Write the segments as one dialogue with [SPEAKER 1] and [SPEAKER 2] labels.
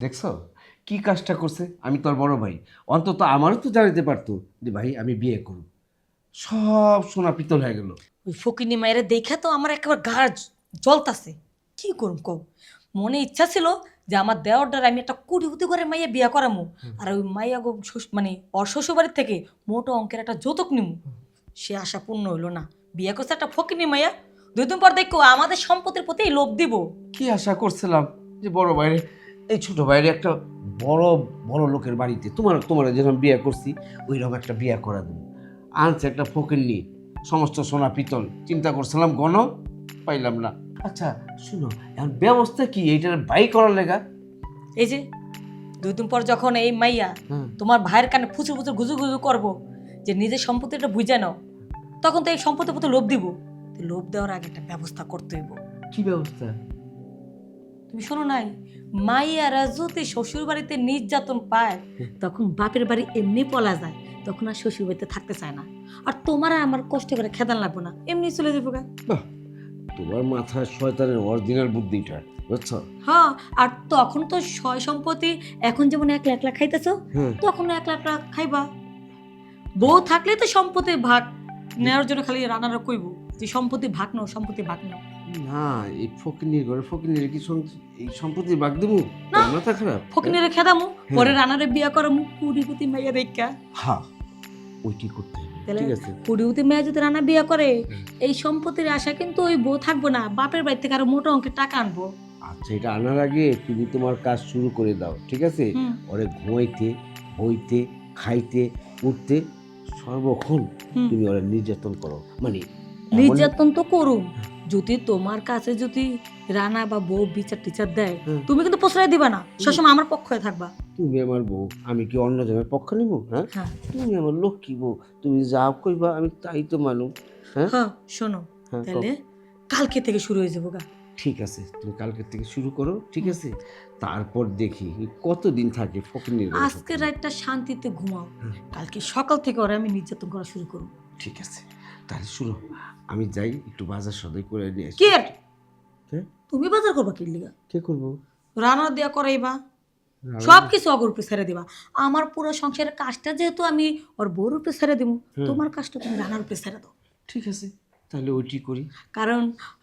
[SPEAKER 1] দেখছো কি কাজটা করছে? আমি তোর বড় ভাই, অন্তত আমারও তো জানাতে পারতো যে ভাই আমি বিয়ে করব। সব সোনা পিতল হয়ে গেল।
[SPEAKER 2] ওই ফকিনি মায়ের দেখে তো আমার একেবারে গা জ্বলতাছে। কি করুম কও, মনে ইচ্ছা ছিল যে আমার দেওয়ার আমি একটা কুড়িপুতি করে মাইয়া বিয়া করামু, আর ওই মাইয়া গো মানে ওর শ্বশুরবাড়ির থেকে মোটো অঙ্কের একটা যৌতুক নিমু। সে আশা পূর্ণ হইলো না, বিয়ে করছে একটা ফকিনি মাইয়া। 2 দিন পর দেখো আমাদের সম্পত্তির প্রতি লোভ দিব।
[SPEAKER 1] কি আশা করছিলাম যে বড় ভাইরে, এই ছোট ভাইরে একটা বড় বড় লোকের বাড়িতে তোমার তোমার যেরকম বিয়ে করছি ওইরকম একটা বিয়ে করা দেবো। আনছে একটা ফকিন্নি, সমস্ত সোনা পিতল। চিন্তা করছিলাম গণ, পাইলাম না। আচ্ছা শুনো, এখন ব্যবস্থা কি এইটার বাই করার লেগা?
[SPEAKER 2] এই যে 2 দিন পর যখন এই মাইয়া তোমার ভাইয়ের কানে ফুচুর ফুচুর গুজু গুজু করবো যে নিজের সম্পত্তিটা বুঝে নাও, তখন তো এই সম্পত্তির প্রতি লোভ দিব। তো লোভ দেওয়ার আগে একটা ব্যবস্থা করতে হইব।
[SPEAKER 1] কি ব্যবস্থা?
[SPEAKER 2] তুমি শোনো নাই, মাইয়ারা যদি শ্বশুর বাড়িতে নির্যাতন পায় তখন বাপের বাড়ি এমনি পলা যায়, তখন আর শ্বশুর বাড়িতে থাকতে চায় না। আর তোমার আর আমার কষ্ট করে খেদান লাগবো না, এমনি চলে যাবো গা।
[SPEAKER 1] বাহ, তোমার মাথায় শয়তানের অরিজিনাল বুদ্ধিটা, বুঝছো?
[SPEAKER 2] হ্যাঁ, আর তখন তো সয় সম্পত্তি এখন যেমন একলা একলা খাইতেছো,
[SPEAKER 1] হ্যাঁ।
[SPEAKER 2] তখন একলা একলা খাইবা। বউ থাকলে তো সম্পত্তি ভাগ নেওয়ার জন্য খালি রান্নারা কইব যে সম্পত্তি ভাগ নাও, সম্পত্তি ভাগ নাও।
[SPEAKER 1] না, এই ফকিনির ঘরে ফকিনির কি এই সম্পত্তি ভাগ দেবো?
[SPEAKER 2] না।
[SPEAKER 1] মাথা খারাপ।
[SPEAKER 2] ফকিনেরে খেদামু, পরে রানারে বিয়া করামু কুড়িপুতি মাইয়া দেখা।
[SPEAKER 1] হ্যাঁ, ওইটি করতে হবে। ঠিক আছে।
[SPEAKER 2] কুড়িপুতি মাইয়া যদি রানা বিয়া করে, এই সম্পত্তির আশা কিন্তু ওই বউ থাকবো না, বাপের বাড়ি থেকে আরো মোটা অঙ্কের টাকা আনবো।
[SPEAKER 1] আচ্ছা, এটা আনার আগে তুমি তোমার কাজ শুরু করে দাও, ঠিক আছে? ওরে ঘুমাইতে, বইতে, খাইতে, উঠতে সর্বক্ষণ তুমি ওরে নির্যাতন করো। মানে
[SPEAKER 2] নির্যাতন তো করুম, যদি তোমার কাছে যদি রানা বা বউ বিচার টিচার দেয়, তুমি কিন্তু প্রশ্রয় দিবা না, সবসময় আমার পক্ষে থাকবা।
[SPEAKER 1] তুমি আমার বউ, আমি কি অন্য জনের পক্ষ নিব? হ্যাঁ, তুমি আমার লক্ষ্মী বউ, তুমি যা কইবা আমি তাই তো মানুষ।
[SPEAKER 2] হ্যাঁ শোনো, তাহলে কালকে থেকে শুরু হয়ে যাবো গা।
[SPEAKER 1] ঠিক আছে, তুমি কালকে থেকে শুরু করো, ঠিক আছে? তারপর দেখি কতদিন থাকে ফকিনির।
[SPEAKER 2] আজকে রাতটা শান্তিতে ঘুমাও, কালকে সকাল থেকে ওরা আমি নির্যাতন করা শুরু করব।
[SPEAKER 1] ঠিক আছে, তাহলে শুনো, আমি যাই একটু বাজার সদাই করে নিয়ে আসি।
[SPEAKER 2] কে? তুমি বাজার করবা কি লিগা?
[SPEAKER 1] কে করবো?
[SPEAKER 2] রান্না দিয়া করাইবা, সব কিছু অগর উপরে ছেড়ে দিবা। আমার পুরো সংসারের কাজটা যেহেতু আমি ওর বউর উপরে ছেড়ে দিব, তোমার কাজটা তুমি রান্নার উপরে ছেড়ে দাও।
[SPEAKER 1] ঠিক আছে, তাহলে ওইটি করি।
[SPEAKER 2] কারণ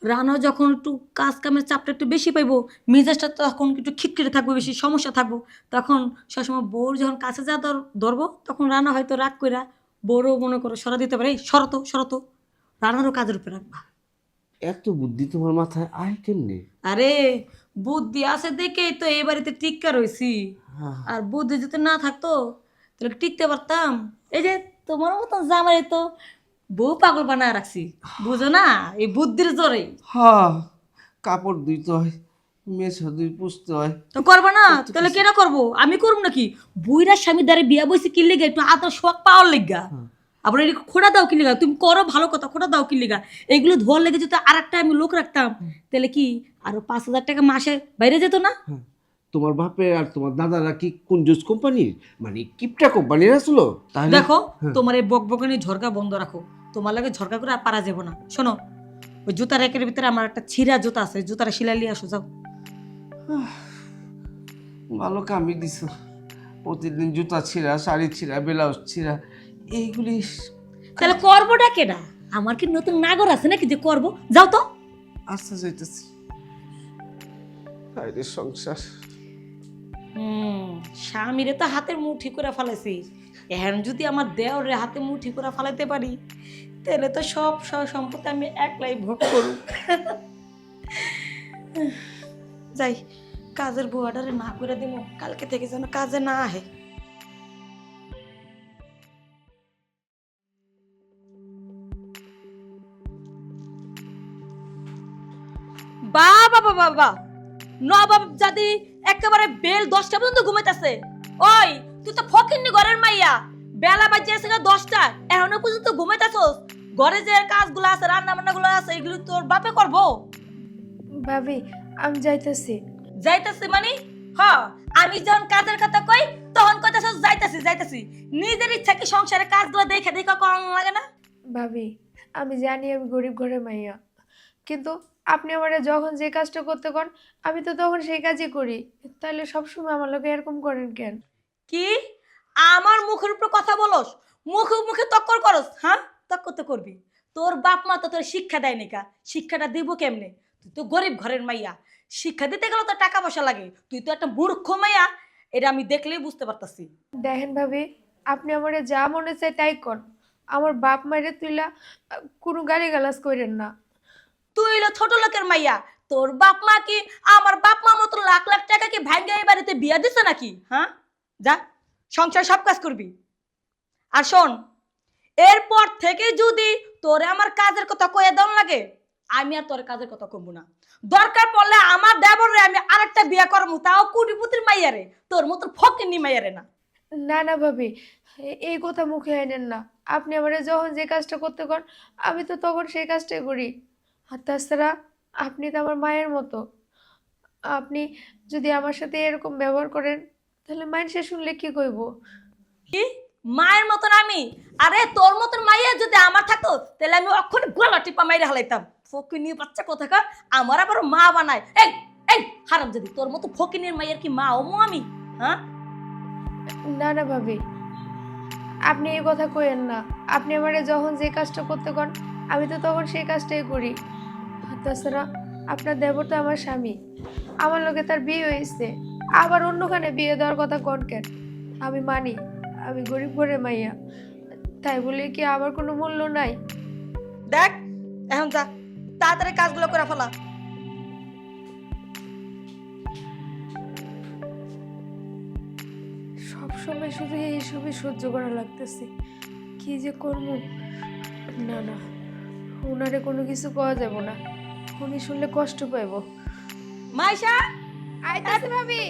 [SPEAKER 2] রানা যখন একটু কাজ কামের চাপটা একটু বেশি পাইবো, মেজাজটা তখন একটু খিটখিটে থাকবো, বেশি সমস্যা থাকবো, তখন সবসময় বউর যখন কাছে যা ধরবো, তখন রানা হয়তো রাগ কইরা বউরও মনে করো সরা দিতে পারে, শরত শরত রানারও কাজের উপরে রাখবা।
[SPEAKER 1] এত বুদ্ধি তোমার মাথায় আয় কেমনে?
[SPEAKER 2] আরে বুদ্ধি আছে দেখেই তো এই বাড়িতে টিক্কা রয়েছি, আর বুদ্ধি যদি না থাকতো তাহলে টিকতে পারতাম? এই যে তোমার মতন জামাই তো বউ পাগল বানায় রাখছি, বুঝো না, এই বুদ্ধির জোরে।
[SPEAKER 1] হ্যাঁ, কাপড় ধুইতে হয়, মেছা ধুই পুষতে হয়,
[SPEAKER 2] তো করবো না? তাহলে কেন করবো? আমি করবো নাকি? বুইরা স্বামী দ্বারে বিয়া বইছি কি লেগে? একটু আদর শোক পাওয়ার লেগা। আবার এই খোড়া দাও কি লেগা? তুমি করো ভালো কথা, খোড়া দাও কি লেগা? এগুলো ধোয়ার লেগে যদি আর একটা আমি লোক রাখতাম, তাহলে কি আরো 5,000 টাকা মাসে বাইরে যেত না?
[SPEAKER 1] তোমার বাপে আর তোমার দাদারা কি কুঞ্জুস কোম্পানির, মানে কিপটা কোম্পানির আসলো? তাহলে
[SPEAKER 2] দেখো, তোমার এই বকবকানি ঝরকা বন্ধ রাখো, তোমার লাগে ঝরকা করে আর পারা যাবো না। শোনো, ওই জুতার একের ভিতরে আমার একটা ছিঁড়া জুতা আছে, জুতাটা সিলাই নিয়ে আসো, যাও।
[SPEAKER 1] ভালো কামই দিছ, প্রতিদিন জুতা ছিঁড়া, শাড়ি ছিঁড়া, ব্লাউজ ছিঁড়া, এইগুলি।
[SPEAKER 2] তাহলে করবোটা কেডা? আমার কি নতুন নাগর আছে নাকি যে করবো? যাও তো।
[SPEAKER 1] আচ্ছা, যাইতেছি। আরে সংসার।
[SPEAKER 2] স্বামীরে তো হাতের মুঠি করে ফেলেছি, এখন যদি আমার দেওরে হাতে মুঠি করে ফেলাইতে পারি, তাহলে তো সব সম্পত্তি আমি একলাই ভোগ করব। যাই, কাজের বুয়াটারে না করে দিব, কালকে থেকে যেন কাজে না আহে। বাবা বাবা বাবা, নবাব জাদি একেবারে বেল 10টা পর্যন্ত ঘুমাইতেছে। ওই তুই তো ফকিন্নি ঘরের মাইয়া, বেলা বাজে 10টা, এখনো পর্যন্ত ঘুমাইতেছস? ঘরে যে কাজগুলো আছে, রান্না বান্নাগুলো আছে, এগুলো তোর বাপে করবো?
[SPEAKER 3] ভাবি আমি যাইতেছি।
[SPEAKER 2] যাইতেছি মানে? হ্যাঁ, আমি যখন কাজের কথা কই তখন কইতাছস যাইতেছি যাইতেছি। নিজের ইচ্ছা কি সংসারের কাজগুলো দেখে দেখে কম লাগে না?
[SPEAKER 3] ভাবি আমি জানি আমি গরিব ঘরের মাইয়া, কিন্তু আপনি আমারে যখন যে কাজটা করতে কোন আমি তো তখন সেই কাজই করি। তাহলে সবসময় আমার লোকে এরকম করেন কেন?
[SPEAKER 2] কি আমার মুখের উপর কথা বলস? মুখে মুখে তক্কর করস? হ্যাঁ, তক্কর তো করবি। তোর বাপ মা তো তোর শিক্ষা দেয় নাকা, শিক্ষাটা দিব কেমনে? তুই তো গরিব ঘরের মাইয়া, শিক্ষা দিতে গেলে তো টাকা পয়সা লাগে। তুই তো একটা মূর্খ মাইয়া, এটা আমি দেখলেই বুঝতে পারতাছি।
[SPEAKER 3] দেখেন ভাবি, আপনি আমারে যা মনে চায় তাই কর। আমার বাপ মায়ের তুইলা কোনো গালিগালাজ করেন না।
[SPEAKER 2] তুই হলো ছোট লোকের মাইয়া, তোর বাপ মা কি আমার বাপ মা মতো লাখ লাখ টাকা কি ভাঙ্গা এই বাড়িতে বিয়া দিছে নাকি? হ্যাঁ, যা সংসার সব কাজ করবি। আর শোন, এরপর থেকে যদি তোরে আমার কাজের কথা কয়ে দেন লাগে, আমি আর তোর কাজের কথা কমবো না। দরকার পড়লে আমার দেবরে আমি আরেকটা বিয়ে করবো, তাও কুটিপুতির মাইয়ারে, তোর মতো ফকিন্নি মাইয়ারে না।
[SPEAKER 3] না না ভাবি, এই কথা মুখে আনেন না। আপনি আমারে যখন যে কাজটা করতে কোন আমি তো তখন সেই কাজটাই করি। আর তাছাড়া আপনি তো আমার মায়ের মতো। আপনি যদি আমার সাথে এরকম ব্যবহার করেন তাহলে মানুষে শুনলে কি কইব?
[SPEAKER 2] কি মায়ের মতন আমি? আরে তোর মতন মাইয়া যদি আমার থাকতো তাহলে আমি অক্ষরে গলা টিপা মাইরে হালাইতাম। ফকিনি বাচ্চা কোথাকার, আমার আবার মা বানায়। এই এই হারাম, যদি তোর মতো ফকিনের মাইয়ার কি মা ওমো আমি? হ্যাঁ,
[SPEAKER 3] না না ভাবি, আপনি এই কথা কইেন না। আপনি আমারে যখন যে কাজটা করতে কোন আমি তো তখন সেই কাজটাই করি। আর তাছাড়া আপনার দেবর তো আমার স্বামী, আমার লগে তার বিয়ে হয়েছে, আবার অন্যখানে বিয়ে দেওয়ার কথা কোন কেন? আমি মানি আমি গরিব ঘরে মাইয়া, তাই বলে কি আবার কোনো মূল্য নাই?
[SPEAKER 2] দেখ এখন যা, তাড়াতাড়ি কাজগুলো করে ফেলা।
[SPEAKER 3] সবসময় শুধু এইসবই সহ্য করা লাগতেছে, কি যে করবো। না না, ওনারে কোনো কিছু পাওয়া যাব না, উনি শুনলে কষ্ট পাইব।
[SPEAKER 2] মাইশা,
[SPEAKER 3] আইতাছে ভাবি।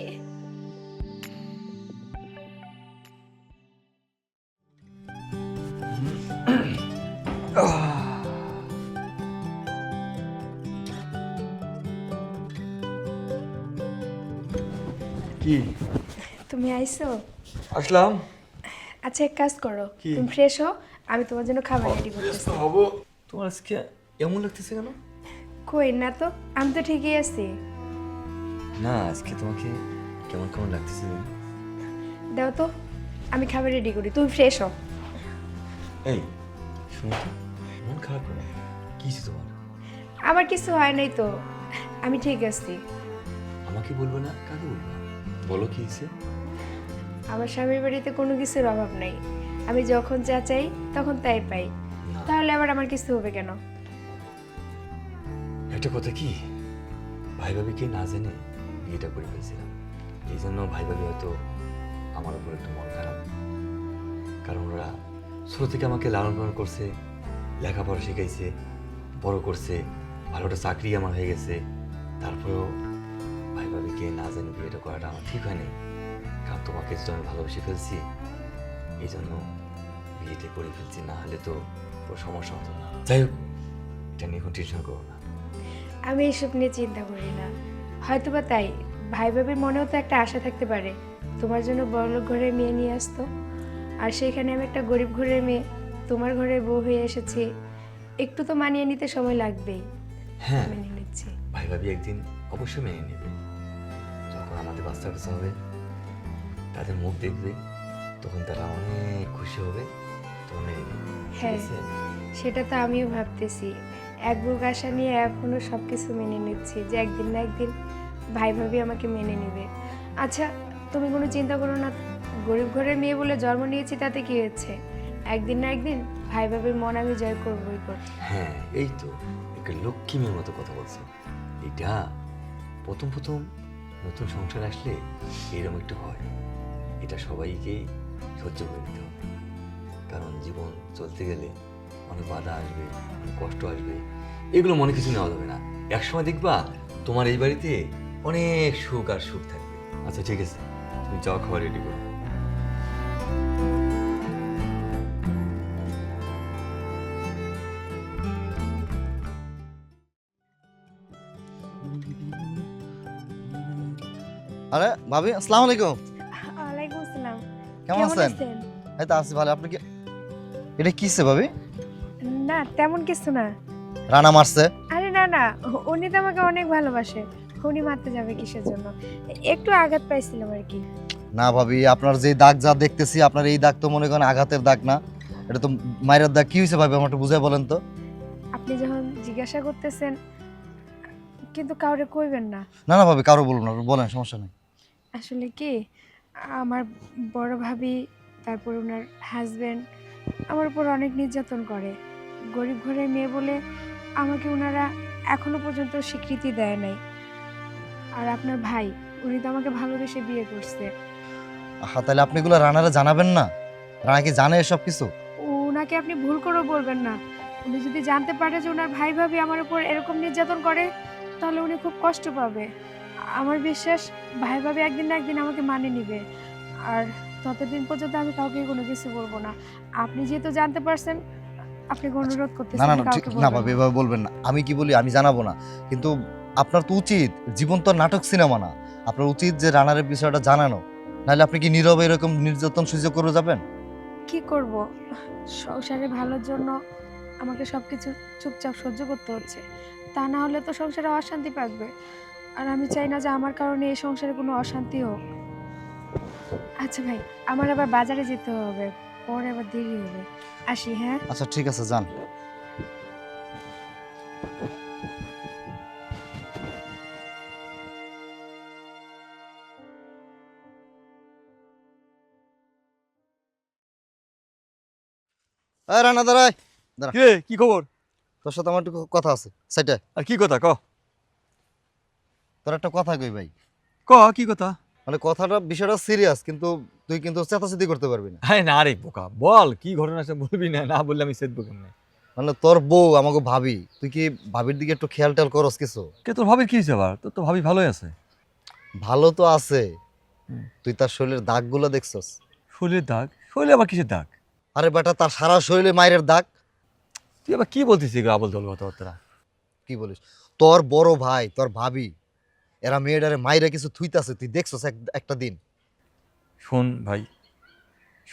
[SPEAKER 4] কি
[SPEAKER 3] তুমি আইছো?
[SPEAKER 4] আসলাম।
[SPEAKER 3] আচ্ছা এক কাজ করো,
[SPEAKER 4] কি?
[SPEAKER 3] তুমি ফ্রেশ হও, আমি তোমার জন্য খাবার রেডি করতেছি।
[SPEAKER 4] হবো। তোমার আজকে এমন লাগতেছে কেন?
[SPEAKER 3] কই না তো, আমি তো ঠিকই আছি।
[SPEAKER 4] না, আজকে তোমাকে কেমন কেমন লাগতেছে জানো?
[SPEAKER 3] দাও তো, আমি খাবার রেডি করি, তুমি ফ্রেশ হও।
[SPEAKER 4] এই শুনো তো, মন খারাপ করো। কি হয়েছে তোমার?
[SPEAKER 3] আমার কিছু হয় নাই তো, আমি ঠিক আছি।
[SPEAKER 4] আমাকে বলবে না, কাকে বলবো? বলো কি হয়েছে?
[SPEAKER 3] আমার স্বামীর বাড়িতে কোনো কিছুর অভাব নাই, আমি যখন যা চাই তখন তাই পাই।
[SPEAKER 4] না,
[SPEAKER 3] তাহলে আবার আমার কিছু হবে কেন?
[SPEAKER 4] একটা কথা কি, ভাই ভাবিকে না জেনে বিয়েটা করে ফেলছিলাম। এই জন্য ভাই ভাবি হয়তো আমার উপর একটু মন খারাপ, কারণ ওরা ছোট থেকে আমাকে লালন পালন করছে, লেখাপড়া শিখাইছে, বড় করছে, ভালো একটা চাকরি আমার হয়ে গেছে। তারপরেও ভাই ভাবিকে না জেনে বিয়েটা করাটা আমার ঠিক হয় নাই। কারণ তোমাকে যদি আমি ভালোবেসে ফেলছি, এই জন্য বিয়েটা করে ফেলছি, না হলে তো কোনো সমস্যা হতো না। যাই হোক, এটা নিয়ে এখন টেনশন করো না।
[SPEAKER 3] আমি এসব নিয়ে চিন্তা করি না। হয়তোবা তাই ভাই ভাবির মনেও তো একটা আশা থাকতে পারে তোমার জন্য বড়লোক ঘরের মেয়ে নিয়ে আসতো, আর সেখানে আমি একটা গরিব ঘরের মেয়ে তোমার ঘরে বউ হয়ে এসেছি, একটু তো মানিয়ে নিতে সময় লাগবেই।
[SPEAKER 4] হ্যাঁ,
[SPEAKER 3] মেনে নিচ্ছি।
[SPEAKER 4] ভাই ভাবি একদিন অবশ্যই মেনে নেবে। যখন আমাদের বাচ্চা কাচ্চা হবে, তাদের মুখ দেখবে, তখন তারা অনেক খুশি হবে, তখন মেনে নেবে। ঠিক
[SPEAKER 3] হ্যাঁ,
[SPEAKER 4] আছে?
[SPEAKER 3] সেটা তো আমিও ভাবতেছি। এক বুক আশা নিয়ে এখনো সব কিছু মেনে নিচ্ছি যে একদিন না একদিন ভাই ভাবি আমাকে মেনে নেবে। আচ্ছা তুমি কোনো চিন্তা করো না, গরিব ঘরের মেয়ে বলে জন্ম নিয়েছি তাতে কি হয়েছে? একদিন না একদিন ভাই ভাবির মন আমি জয় করবই করব।
[SPEAKER 4] হ্যাঁ, এই তো একটা লক্ষ্মী মেয়ের মতো কথা বলছো। এটা প্রথম প্রথম নতুন সংসার আসলে এরকম একটু হয়, এটা সবাইকেই সহ্য করে নিতে হবে। কারণ জীবন চলতে গেলে অনেক বাধা আসবে, অনেক কষ্ট আসবে, এগুলো মনে কিছু নেওয়া যাবে না। একসময় দেখবা তোমার এই বাড়িতে অনেক সুখ আর সুখ থাকবে। আচ্ছা ঠিক আছে, তুমি যাও, খাবার রেডি করো।
[SPEAKER 5] আরে ভাবি, আসসালামু আলাইকুম।
[SPEAKER 3] ওয়ালাইকুম আসসালাম।
[SPEAKER 5] কেমন আছেন? এই তো আছি ভালো। আপনি কি, এটা কিসে ভাবি?
[SPEAKER 3] না তেমন কিছু না।
[SPEAKER 5] রানা মারছে?
[SPEAKER 3] আরে না না, উনি তো আমাকে অনেক ভালোবাসে। উনি মারতে যাবে কিসের জন্য? একটু আঘাত পাইছিলাম আর কি।
[SPEAKER 5] না ভাবি, আপনার যে দাগ যা দেখতেছি, আপনার এই দাগ তো মনে করেন আঘাতের দাগ না, এটা তো মায়ের দাগ। কি হয়েছে ভাবি, আমার একটু বুঝাই বলেন তো।
[SPEAKER 3] আপনি যখন জিজ্ঞাসা করতেছেন, কিন্তু কাউরে কইবেন না।
[SPEAKER 5] না না ভাবি, কারো বলুন না, বলেন, সমস্যা নেই।
[SPEAKER 3] আসলে কি, আমার বড় ভাবি, তারপর ওনার হাজবেন্ড আমার উপর অনেক নির্যাতন করে। গরিব ঘরের মেয়ে বলে আমাকে ওনারা এখনো পর্যন্ত স্বীকৃতি দেয় নাই। আর আপনার ভাই, উনি তো আমাকে ভালোবেসে বিয়ে করছে।
[SPEAKER 5] হ্যাঁ, তাহলে আপনি এগুলো রানারে জানাবেন না? রানা কি জানে এসব কিছু?
[SPEAKER 3] ওনাকে আপনি ভুল করেও বলবেন না। উনি যদি জানতে পারে যে ওনার ভাই ভাবি আমার উপর এরকম নির্যাতন করে, তাহলে উনি খুব কষ্ট পাবে। আমার বিশ্বাস ভাই ভাবি একদিন না একদিন আমাকে মানে নিবে। আর ততদিন পর্যন্ত আমি কাউকে কোনো কিছু বলবো না। আপনি যেহেতু জানতে পারছেন, আপনাকে অনুরোধ
[SPEAKER 5] না
[SPEAKER 3] করতেছি
[SPEAKER 5] না
[SPEAKER 3] আমি
[SPEAKER 5] না, ঠিক
[SPEAKER 3] কাউকে
[SPEAKER 5] না
[SPEAKER 3] বলবো
[SPEAKER 5] ভাবি,
[SPEAKER 3] না।
[SPEAKER 5] এভাবে বলবেন না। আমি কি বলি, আমি জানাবো না, কিন্তু আপনার তো উচিত, জীবন তো আর নাটক সিনেমা না, আপনার উচিত যে রানারের বিষয়টা জানানো। নাহলে আপনি কি নীরবে এরকম নির্যাতন সহ্য করে যাবেন?
[SPEAKER 3] কি করব, সংসারে ভালোর জন্য আমাকে সবকিছু চুপচাপ সহ্য করতে হচ্ছে। তা না হলে তো সংসারে অশান্তি পাকবে। আর আমি চাই না যে আমার কারণে এই সংসারে কোনো অশান্তি হোক। আচ্ছা ভাই, আমার আবার বাজারে যেতে হবে, পরে আবার দেরি হবে। আসি, হ্যাঁ?
[SPEAKER 5] আচ্ছা ঠিক আছে, যান। রানা দাঁড়ায়,
[SPEAKER 4] কে কি খবর?
[SPEAKER 5] তোর সাথে আমার একটু কথা আছে সেটা।
[SPEAKER 4] আর কি কথা ক?
[SPEAKER 5] তোর একটা কথা কই ভাই,
[SPEAKER 4] ক কি কথা?
[SPEAKER 5] মানে কথাটা বিষয়টা সিরিয়াস, কিন্তু তুই কিন্তু চেতাচেতি করতে পারবি না।
[SPEAKER 4] হ্যাঁ না রে বোকা, বল কি ঘটনা আছে, বলবি না, না বললে আমি সেদবো কেমনে?
[SPEAKER 5] মানে তোর বউ আমাকে ভাবি, তুই কি ভাবির দিকে একটু খেয়াল টেয়াল করস কিছু?
[SPEAKER 4] কে তোর ভাবির কি হয়েছে আবার? তোর তো ভাবি ভালোই আছে।
[SPEAKER 5] ভালো তো আছে, তুই তার শরীরের দাগগুলো দেখছস?
[SPEAKER 4] শরীরের দাগ? শরীরে আবার কিসের দাগ?
[SPEAKER 5] আরে বেটা, তার সারা শরীরে মায়ের দাগ।
[SPEAKER 4] তুই আবার কি বলতিস এগুলো আবল তবল কথাবার্তা?
[SPEAKER 5] কি বলিস? তোর বড় ভাই, তোর ভাবি, এরা মেয়েটারে মায়েরা কিছু থুইতাছে, তুই দেখছস একটা দিন?
[SPEAKER 4] শোন ভাই,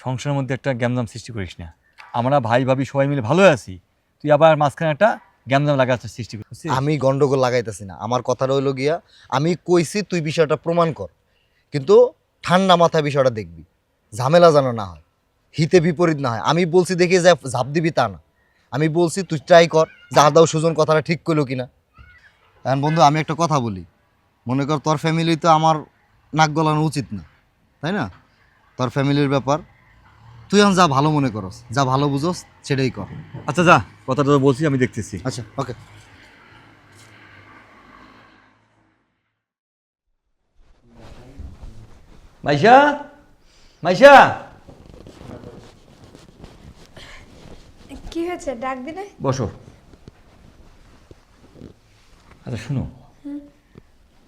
[SPEAKER 4] সংসারের মধ্যে একটা গ্যামজাম সৃষ্টি করিস না। আমরা ভাই ভাবি সবাই মিলে ভালো আছি, তুই আবার মাঝখানে একটা গ্যামজাম লাগাচ্ছিস, সৃষ্টি করছিস।
[SPEAKER 5] আমি গন্ডগোল লাগাইতেছি না, আমার কথাটা হইলো গিয়া, আমি কইছি তুই বিষয়টা প্রমাণ কর, কিন্তু ঠান্ডা মাথায় বিষয়টা দেখবি, ঝামেলা যেন না হয়, হিতে বিপরীত না হয়। আমি বলছি দেখে যে ঝাঁপ দিবি তা না, আমি বলছি তুই ট্রাই কর যে আদাও সুজন কথাটা ঠিক করলো কিনা। এখন বন্ধু, আমি একটা কথা বলি, মনে কর তোর ফ্যামিলি তো আমার নাক গলানো উচিত না, তাই না? তোর ফ্যামিলির ব্যাপার, তুই এখন যা ভালো মনে করস, যা ভালো বুঝোস সেটাই কর।
[SPEAKER 4] আচ্ছা যা, কথাটা তো বলছি, আমি দেখতেছি।
[SPEAKER 5] আচ্ছা, ওকে।
[SPEAKER 4] মাইশা, মাইশা,
[SPEAKER 3] কি হয়েছে, ডাক দিলে?
[SPEAKER 4] বসো। আচ্ছা শুনো,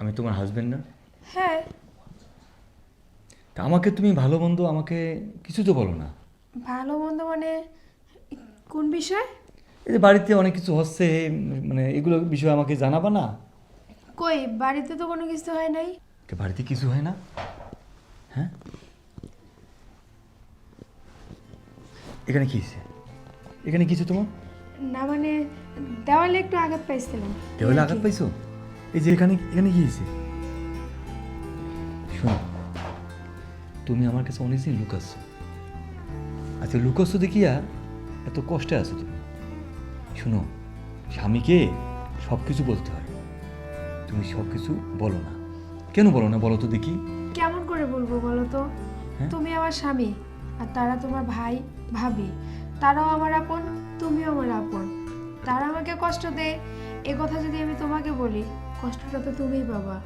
[SPEAKER 4] আমি তোমার হাজবেন্ড না?
[SPEAKER 3] হ্যাঁ।
[SPEAKER 4] তা আমাকে তুমি ভালো মন্দ আমাকে কিছু তো বলো না।
[SPEAKER 3] ভালো মন্দ মানে কোন বিষয়?
[SPEAKER 4] এই যে বাড়িতে অনেক কিছু হচ্ছে, মানে এগুলো বিষয়ে আমাকে জানাবা না?
[SPEAKER 3] কই, বাড়িতে তো কোনো কিছু হয় নাই।
[SPEAKER 4] বাড়িতে কিছু হয় না? হ্যাঁ, এখানে কি হয়েছে? এখানে কিছু তোমার?
[SPEAKER 3] না মানে, দেওয়ালে একটু আঘাত পাইছিলাম।
[SPEAKER 4] দেওয়ালে আঘাত পাইছো? এই যে এখানে, এখানে কি হয়েছে? শোনো, তুমি আমার কাছে অনেকদিন লুকাচ্ছ। আচ্ছা লুকাচ্ছ দেখিয়া এত কষ্টে আছো তুমি। শোনো, স্বামীকে সব কিছু বলতে হয়, তুমি সব কিছু বলো না। কেন বলো না বলো তো দেখি?
[SPEAKER 3] কেমন করে বলবো বলো তো?
[SPEAKER 4] হ্যাঁ?
[SPEAKER 3] তুমি আমার স্বামী, আর তারা তোমার ভাই ভাবি। তারাও আমার আপন, তুমিও আমার আপন। তারা আমাকে কষ্ট দেয়, এ কথা যদি আমি তোমাকে বলি, কষ্টটা তো তুমিই পাবা।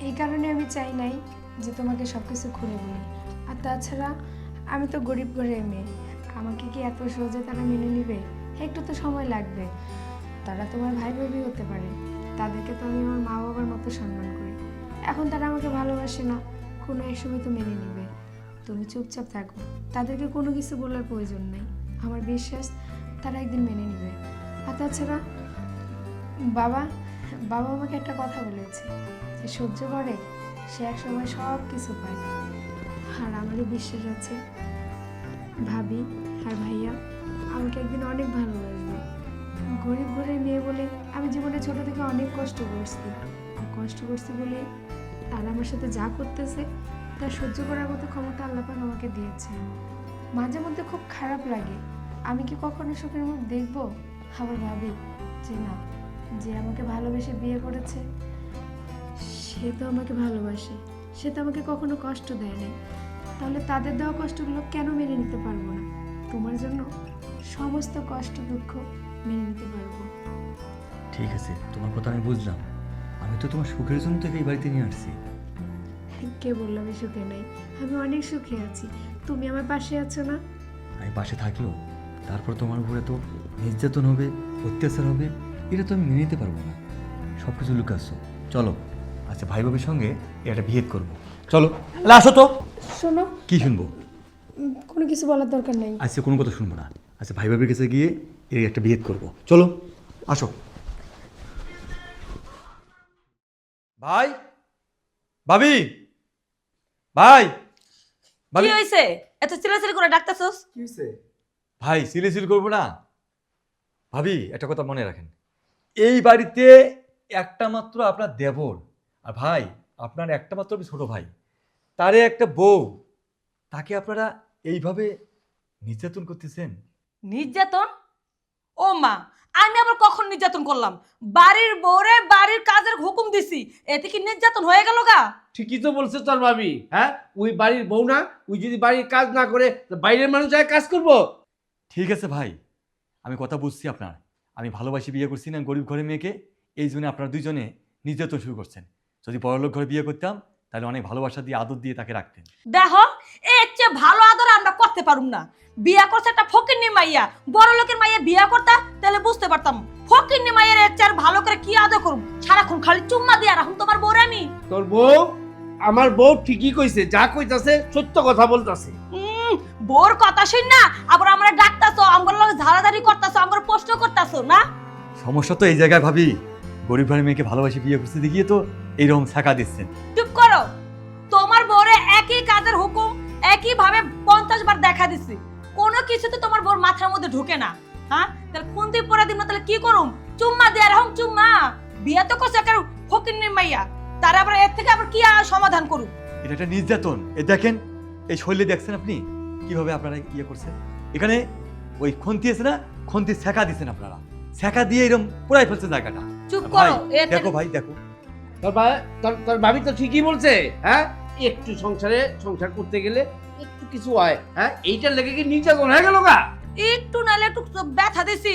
[SPEAKER 3] এই কারণে আমি চাই নাই যে তোমাকে সব কিছু খুলে বলি। আর তাছাড়া আমি তো গরিব ঘরের মেয়ে, আমাকে কি এত সহজে তারা মেনে নিবে? একটু তো সময় লাগবে। তারা তোমার ভাই ভাবি হতে পারে, তাদেরকে তো আমি আমার মা বাবার মতো সম্মান করি। এখন তারা আমাকে ভালোবাসে না, কোনো এক সময় তো মেনে নিবে। তুমি চুপচাপ থাকো, তাদেরকে কোনো কিছু বলার প্রয়োজন নেই। আমার বিশ্বাস তারা একদিন মেনে নেবে। আর তাছাড়া বাবা বাবা আমাকে একটা কথা বলেছে, যে সহ্য করে সে এক সময় সব কিছু পায়। আর আমারও বিশ্বাস আছে ভাবি আর ভাইয়া আমাকে একদিন অনেক ভালোবাসবে। গরিব ঘরের মেয়ে বলে আমি জীবনে ছোট থেকে অনেক কষ্ট করছি, আর কষ্ট করছি বলে তারা আমার সাথে যা করতেছে তা সহ্য করার মতো ক্ষমতা আল্লাহ পাক আমাকে দিয়েছে। মাঝে মধ্যে খুব খারাপ লাগে, আমি কি কখনো সুখের মুখ দেখবো? আবার ভাবি যে না, যে আমাকে ভালোবেসে বিয়ে করেছে সে তো আমাকে ভালোবাসে, সে তো আমাকে কখনো কষ্ট দেয় নাই, তাহলে তাদের দেওয়া কষ্টগুলো কেন মেনে নিতে পারবো না? তোমার জন্য সমস্ত কষ্ট দুঃখ মেনে নিতে পারবো।
[SPEAKER 4] ঠিক আছে, তোমার কথা আমি বুঝলাম। আমি তো তোমার সুখের জন্য তোকে এই বাড়িতে নিয়ে আসছি।
[SPEAKER 3] কে বললো আমি সুখে নাই? আমি অনেক সুখে আছি, তুমি আমার পাশে আছো না?
[SPEAKER 4] আমি পাশে থাকলেও তারপর তোমার উপরে তো নির্যাতন হবে, অত্যাচার হবে, এটা তো আমি মেনে নিতে পারবো না। সব কিছু লুকাচ্ছ। চলো আচ্ছা ভাই বাবির সঙ্গে একটা বিয়ে করবো। চলো আসো তো।
[SPEAKER 3] শোনো,
[SPEAKER 4] কি শুনবো?
[SPEAKER 3] কোনো কিছু বলার দরকার নাই।
[SPEAKER 4] আচ্ছা কোনো কথা শুনবো না। আচ্ছা ভাই বাবির কাছে গিয়ে এর একটা বিয়ে করবো। চলো আসো। ভাই, ভাবি, ভাই,
[SPEAKER 2] কি হয়েছে? এত চিল্লাচিল্লি করে ডাকতেছস?
[SPEAKER 4] ভাই সিলেসিল করবো না। ভাবি একটা কথা মনে রাখেন, এই বাড়িতে একটা মাত্র আপনার দেবর, আর ভাই আপনার একটা মাত্র ছোট ভাই, তারে একটা বউ, তাকে আপনারা এইভাবে নির্যাতন করতেছেন।
[SPEAKER 2] নির্যাতন? ও মা, আমি আবার কখন নির্যাতন করলাম? বাড়ির বউরে বাড়ির কাজের হুকুম দিছি, এতে কি নির্যাতন হয়ে গেল গা?
[SPEAKER 1] ঠিকই তো বলছে তোর ভাবি। হ্যাঁ, ওই বাড়ির বউ না, ওই যদি বাড়ির কাজ না করে তো বাইরের মানুষ যায় কাজ করবো?
[SPEAKER 4] ঠিক আছে ভাই, আমি কথা বুঝছি আপনার। আমি ভালোবাসি বিয়ে করছি না গরিব ঘরের মেয়েকে, এই জন্য আপনারা দুইজনে নির্যাতন শুরু করছেন। যদি বড়লোক ঘরে বিয়ে করতাম তাহলে অনেক ভালোবাসা দিয়ে আদর দিয়ে তাকে রাখতেন।
[SPEAKER 2] দেখো, এর চেয়ে ভালো আদর আমরা করতে পারুম না। বিয়া করছে একটা ফকিন্নি মাইয়া, বড় লোকের মাইয়া বিয়া করতা তাহলে বুঝতে পারতাম। ফকিন্নি মাইয়ের এর চেয়ে আর ভালো করে কি আদর করুম? সারাক্ষণ খালি চুম্মা দিয়া রাখুন তোমার বউরে আমি।
[SPEAKER 1] তোর বউ, আমার বউ ঠিকই কইছে, যা কইতাছে সত্য কথা বলতাছে।
[SPEAKER 2] বোর কথা শুন না আবার আমরা ডাকতাছো, আমগর লগে ঝাড়াঝাড়ি করতাছো, আমগর প্রশ্ন করতাছো না?
[SPEAKER 4] সমস্যা তো এই জায়গায় ভাবি, গরিব ঘরের মেয়েকে ভালোবাসি বিয়ে করতে দেখিয়ে তো এইরকম ছাকা দিচ্ছেন।
[SPEAKER 2] চুপ করো। তোমার বউরে একই কাজের হুকুম একই ভাবে 50 বার দেখা দিছি, কোনো কিছু তো তোমার বউর মাথার মধ্যে ঢোকে না। হ্যাঁ, তাহলে কোন দিন পরে দিন না, তাহলে কি করুম? চুম্মা দিয়ে রাখুম চুম্মা। বিয়া তো করছে একটা ফকিন্নির মাইয়া, তার আবার এর থেকে আবার কি সমাধান করুম?
[SPEAKER 4] এটা একটা নির্যাতন। এ দেখেন, এই শৈলী দেখছেন আপনি কিভাবে আপনারা ইয়ে করছেন? এখানে ওই খন্তি আছে না, খন্তি ছেঁকা দিচ্ছেন আপনারা, ছেঁকা দিয়ে এরকম পুরাই ফেলছে জায়গাটা।
[SPEAKER 2] চুপ
[SPEAKER 4] ভাই,
[SPEAKER 2] করো। এর
[SPEAKER 4] দেখো
[SPEAKER 2] থেকে-
[SPEAKER 4] ভাই দেখো,
[SPEAKER 1] তোর ভাবি তো ঠিকই বলছে। হ্যাঁ, একটু সংসার করতে গেলে একটু কিছু হয়। হ্যাঁ, এইটার লেগে কি নির্যাতন হয়ে গেল গা?
[SPEAKER 2] একটু নালে একটু ব্যথা দিছি,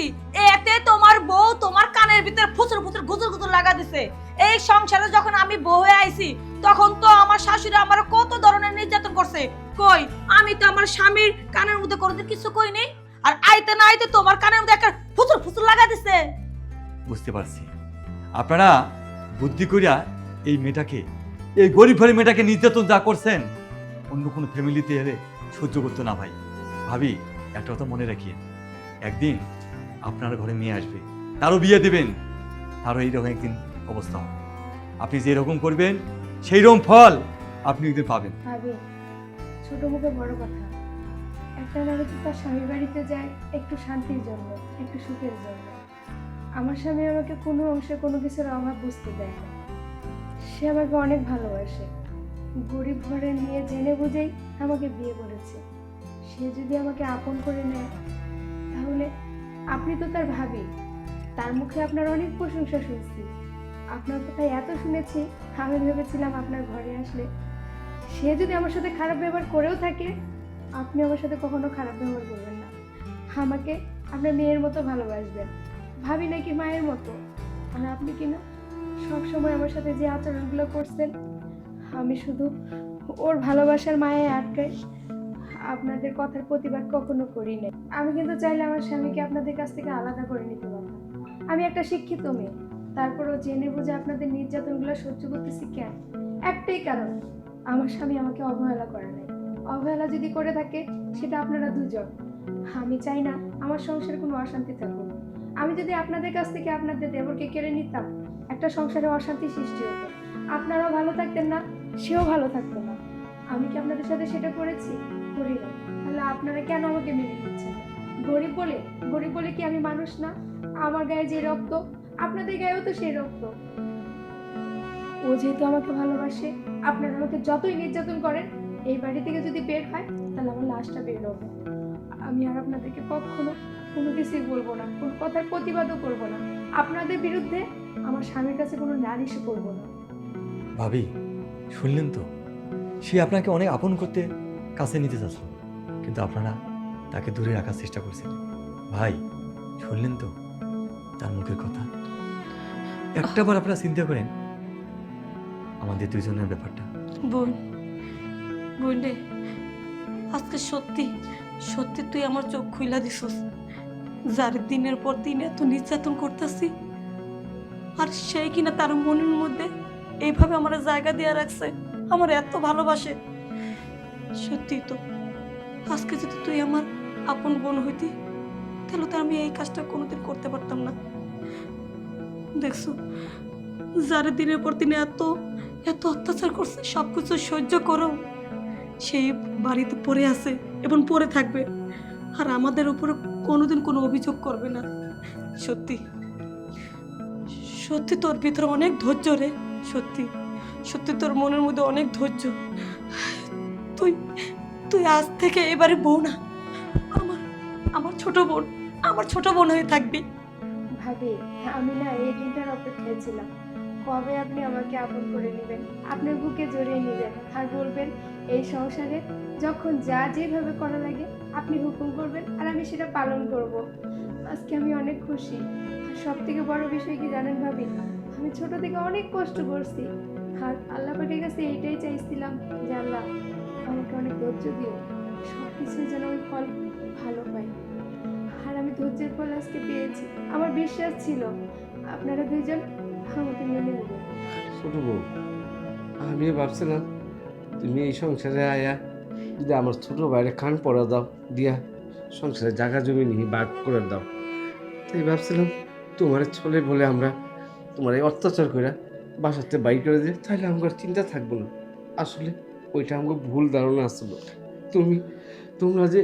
[SPEAKER 2] এতে তোমার বউ তোমার কানের ভিতরে ফুসুর ফুসুর গুজুর গুজুর লাগা দিছে। এই সংসারে যখন আমি বউ হয়ে আইছি তখন তো আমার শাশুড়ি আমার কত ধরনের নির্যাতন করছে। কই, আমি তো আমার স্বামীর কানের মধ্যে কোনোদিন কিছু কইনি, আর আইতে না আইতে তোমার কানের মধ্যে একটা ফুসুর ফুসুর লাগা দিছে।
[SPEAKER 4] বুঝতে পারছি আপনারা বুদ্ধি করিয়া এই মেয়েটাকে, এই গরিব ঘরের মেয়েটাকে নির্যাতন যা করছেন, অন্য কোনো ফ্যামিলিতে এলে সহ্য করতো না। ভাই ভাবি একটা কথা মনে রাখিয়ে, একদিন আপনার ঘরে মেয়ে আসবে, তারও বিয়ে দেবেন, তারও এইরকম একদিন অবস্থা হবে। আপনি যেরকম করবেন সেই রকম ফল আপনি একদিন পাবেন।
[SPEAKER 3] ভাবি, ছোট মুখে বড় কথা। একটা নারী তো তার স্বামীর বাড়িতে যায় একটু শান্তির জন্য, একটু সুখের জন্য। আমার স্বামী আমাকে কোনো অংশে কোনো কিছুর অভাব বুঝতে দেয় না। সে আমাকে অনেক ভালোবাসে, গরিব ঘরের মেয়ে জেনে বুঝেই আমাকে বিয়ে করেছে। সে যদি আমাকে আপন করে নেয় তাহলে আপনি তো তার ভাবি, তার মুখে আপনার অনেক প্রশংসা শুনছি, আপনার কথা এত শুনেছি, আমি ভেবেছিলাম আপনার ঘরে আসলে সে যদি আমার সাথে খারাপ ব্যবহার করেও থাকে আপনি আমার সাথে কখনো খারাপ ব্যবহার করবেন না, আমাকে আপনার মেয়ের মতো ভালোবাসবেন। ভাবি নাকি মায়ের মতো, আর আপনি কিনা সবসময় আমার সাথে যে আচরণগুলো করছেন আমি শুধু ওর ভালোবাসার মায়ায় আটকাই, আপনাদের কথার প্রতিবাদ কখনো করি নাই। আমি কিন্তু চাইলে আমার স্বামীকে আপনাদের কাছ থেকে আলাদা করে নিতে পারতাম। আমি একটা শিক্ষিত মেয়ে, তারপরেও জেনে বুঝে আপনাদের নির্যাতনগুলো সহ্য করতেছি কেন? একটাই কারণ, আমার স্বামী আমাকে অবহেলা করে নাই। অবহেলা যদি করে থাকে সেটা আপনারা দুজন। আমি চাই না আমার সংসারে কোনো অশান্তি থাকুক। আমি যদি আপনাদের কাছ থেকে আপনাদের দেবরকে কেড়ে নিতাম, একটা সংসারে অশান্তি সৃষ্টি হতো, আপনারাও ভালো থাকতেন না, সেও ভালো থাকতো না। আমি কি আপনাদের সাথে সেটা করেছি? করি না। তাহলে আপনারা কেন আমাকে মেনে নিচ্ছেন? গরিব বলে কি আমি মানুষ না? আমার গায়ে যে রক্ত আপনাদের গায়েও তো সেই রক্ত। ও যেহেতু আমাকে ভালোবাসে, আপনারা আমাকে যতই নির্যাতন করেন, এই বাড়ি থেকে যদি বের হয় তাহলে আমার লাশটা বের হবে। আমি আর আপনাদেরকে কখনো কোনো কিছুই বলবো না, কোনো কথার প্রতিবাদও করবো না। আপনাদের বিরুদ্ধে আমার স্বামীর কাছে কোনো নালিশও করবো না।
[SPEAKER 4] ভাবি শুনলেন তো, সে আপনাকে অনেক আপন করতে কাছে নিতে চাচ্ছিল, কিন্তু আপনারা তাকে দূরে রাখার চেষ্টা করছেন। ভাই শুনলেন তো তার মুখের কথা। একটাবার আপনারা চিন্তা করেন আমাদের দুইজনের ব্যাপারটা।
[SPEAKER 2] বোন, বোন রে, আজকে সত্যি সত্যি তুই আমার চোখ খুইলা দিছস। যার দিনের পর দিন এত নির্যাতন করতেছি, আর সেই কিনা তার মনের মধ্যে এইভাবে আমার জায়গা দিয়ে রাখছে, আমার এত ভালোবাসে। সত্যি তো, আজকে যদি তুই আমার আপন বোন হইতি তাহলে তো আমি এই কাজটা কোনোদিন করতে পারতাম না। দেখছো, যার দিনের পর দিনে এত এত অত্যাচার করছে, সবকিছু সহ্য করো, সেই বাড়িতে পড়ে আছে এবং পড়ে থাকবে, আর আমাদের উপরে কোনোদিন কোনো অভিযোগ করবে না। সত্যি সত্যি তোর ভিতরে অনেক ধৈর্য রে, সত্যি সত্যি তোর মনের মধ্যে অনেক ধৈর্য। তুই তুই আজ থেকে এবারে বউ না, আমার আমার ছোট বোন, আমার ছোট বোন হয়ে থাকবি।
[SPEAKER 3] ভাবি, আমি না এই দিনটার অপেক্ষায় ছিলাম, কবে আপনি আমাকে আপন করে নেবেন, আপনার বুকে জড়িয়ে নেবেন, আর বলবেন এই সংসারে যখন যা যেভাবে করা লাগে আপনি হুকুম করবেন আর আমি সেটা পালন করব। আজকে আমি অনেক খুশি। আর সব থেকে বড় বিষয় কি জানেন ভাবি, আমি ছোট থেকে অনেক কষ্ট করছি, আর আল্লাহ পাকের কাছে এইটাই চাইছিলাম যে আল্লাহ আমাকে অনেক ধৈর্য দিও, সব কিছুই যেন আমি ফল ভালো পাই। আর আমি ধৈর্যের ফল আজকে পেয়েছি। আমার বিশ্বাস ছিল আপনারা দুইজন আমাকে মেনে নেবেন।
[SPEAKER 1] ছোট বউ, আমি ভাবছিলাম তুমি এই সংসারে আয়া যদি আমার ছোট ভাইয়ের কান পড়া দাও, দিয়া সংসারে জায়গা জমি নিয়ে ভাগ করে দাও, তাই ভাবছিলাম তোমার চলে বলে আমরা তোমার এই অত্যাচার করে বাসাতে বাইর করে দিয়ে, তাহলে আমার চিন্তা থাকবো না। আসলে ওইটা আমাকে ভুল ধারণা আসলো। তোমরা যে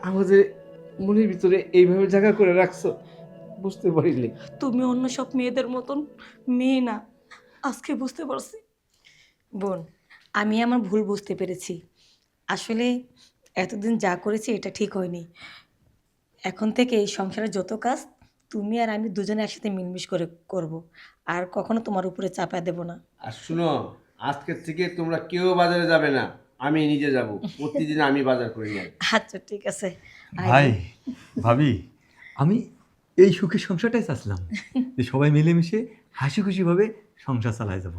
[SPEAKER 1] আমাদের মনের ভিতরে এইভাবে জায়গা করে রাখছো বুঝতে পারিনি।
[SPEAKER 2] তুমি অন্য সব মেয়েদের মতন মেয়ে না, আজকে বুঝতে পারছি। বোন, আমি আমার ভুল বুঝতে পেরেছি। আসলে এতদিন যা করেছি এটা ঠিক হয়নি। এখন থেকে এই সংসারের যত কাজ তুমি আর আমি দুজনে একসাথে মিলমিশ করে করব, আর কখনো তোমার উপরে চাপা দেব না।
[SPEAKER 1] আর শুনো, আজকের থেকে তোমরা কেউ বাজারে যাবে না, আমি নিজে যাব, প্রতিদিন আমি বাজার করে নিয়ে আসবো।
[SPEAKER 2] আচ্ছা ঠিক আছে। আয়
[SPEAKER 4] ভাই
[SPEAKER 2] বোন।
[SPEAKER 4] ভাবি, আমি এই সুখের সংসারটাই চাচ্ছিলাম যে সবাই মিলেমিশে হাসি খুশিভাবে সংসার চালায় যাব।